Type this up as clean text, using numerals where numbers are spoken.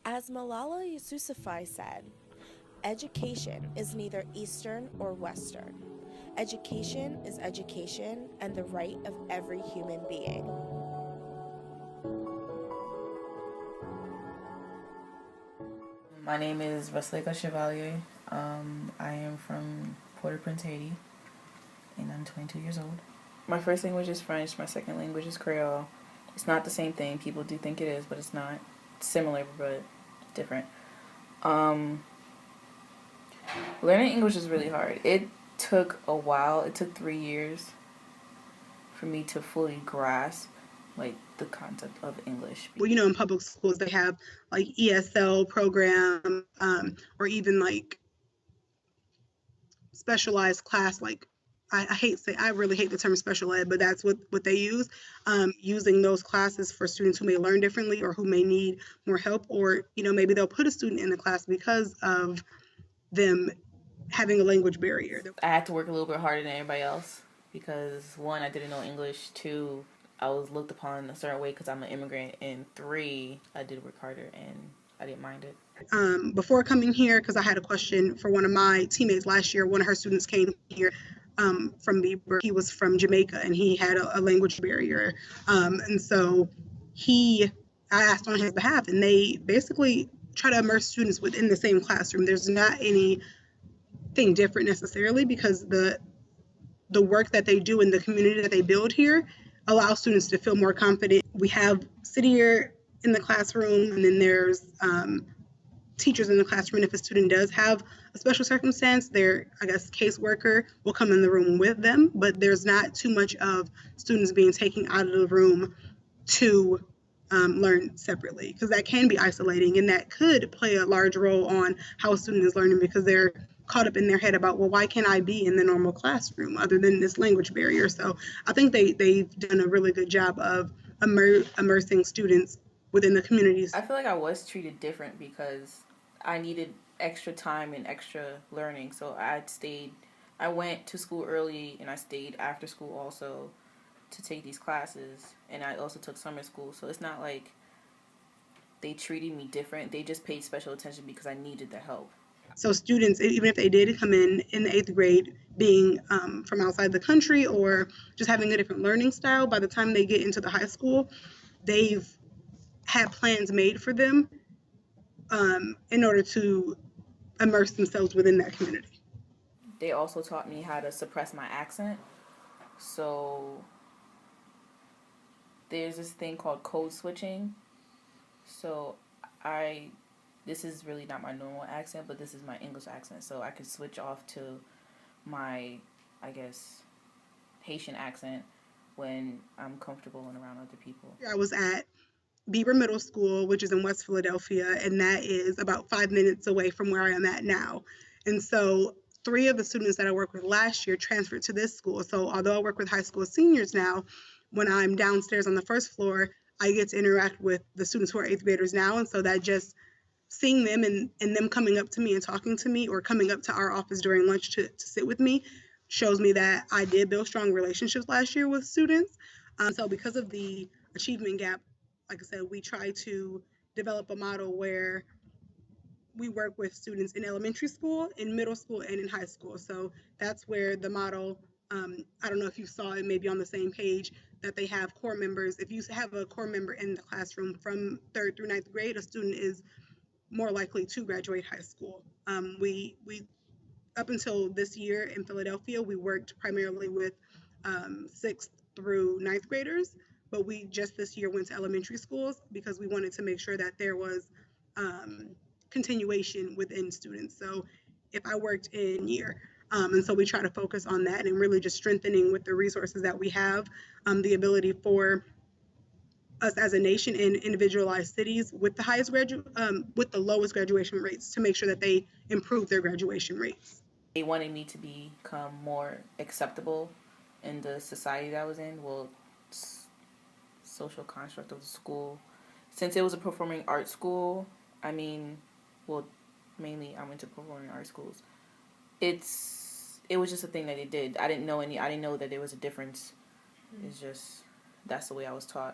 As Malala Yousafzai said, education is neither Eastern or Western. Education is education and the right of every human being. My name is Vasilika Chevalier. I am from Port-au-Prince, Haiti, and I'm 22 years old. My first language is French. My second language is Creole. It's not the same thing. People do think it is, but it's not. It's similar, but different. Um, Learning English is really hard. It took a while. It took 3 years for me to fully grasp like the concept of English. Well, you know, in public schools, they have like ESL program, or even like specialized class. Like, I really hate the term special ed, but that's what they use. Using those classes for students who may learn differently or who may need more help, or you know, maybe they'll put a student in the class because of them having a language barrier. I had to work a little bit harder than everybody else because one, I didn't know English. Two, I was looked upon a certain way because I'm an immigrant. And three, I did work harder and I didn't mind it. Before coming here, because I had a question for one of my teammates last year. One of her students came here from Bieber. He was from Jamaica and he had a language barrier. And so I asked on his behalf, and they basically try to immerse students within the same classroom. There's not anything different necessarily because the work that they do in the community that they build here allows students to feel more confident. We have sit here in the classroom, and then there's teachers in the classroom. And if a student does have a special circumstance, their, I guess, caseworker will come in the room with them. But there's not too much of students being taken out of the room to learn separately, because that can be isolating and that could play a large role on how a student is learning, because they're caught up in their head about, well, why can't I be in the normal classroom other than this language barrier? So I think they've done a really good job of immersing students within the communities. I feel like I was treated different because I needed extra time and extra learning. So I went to school early and I stayed after school also to take these classes. And I also took summer school. So it's not like they treated me different. They just paid special attention because I needed the help. So students, even if they did come in the eighth grade, being from outside the country or just having a different learning style, by the time they get into the high school, they've had plans made for them in order to immerse themselves within that community. They also taught me how to suppress my accent. So there's this thing called code switching. So I this is really not my normal accent, but this is my English accent. So I could switch off to my, I guess, Haitian accent when I'm comfortable and around other people. I was at Beaver Middle School, which is in West Philadelphia, and that is about 5 minutes away from where I am at now. And so three of the students that I worked with last year transferred to this school. So although I work with high school seniors now, when I'm downstairs on the first floor, I get to interact with the students who are eighth graders now. And so that just seeing them and them coming up to me and talking to me, or coming up to our office during lunch to sit with me, shows me that I did build strong relationships last year with students. So because of the achievement gap, like I said, we try to develop a model where we work with students in elementary school, in middle school, and in high school. So that's where the model, I don't know if you saw it maybe on the same page, that they have core members. If you have a core member in the classroom from third through ninth grade, a student is more likely to graduate high school. We up until this year in Philadelphia, we worked primarily with sixth through ninth graders, but we just this year went to elementary schools because we wanted to make sure that there was um, continuation within students. So if I worked in year, and so we try to focus on that and really just strengthening with the resources that we have, the ability for us as a nation in individualized cities with the with the lowest graduation rates, to make sure that they improve their graduation rates. They wanted me to become more acceptable in the society that I was in. Well, social construct of the school. Since it was a performing arts school, I mean, well, mainly I went to performing arts schools. It was just a thing that they did. I didn't know that there was a difference. It's just that's the way I was taught.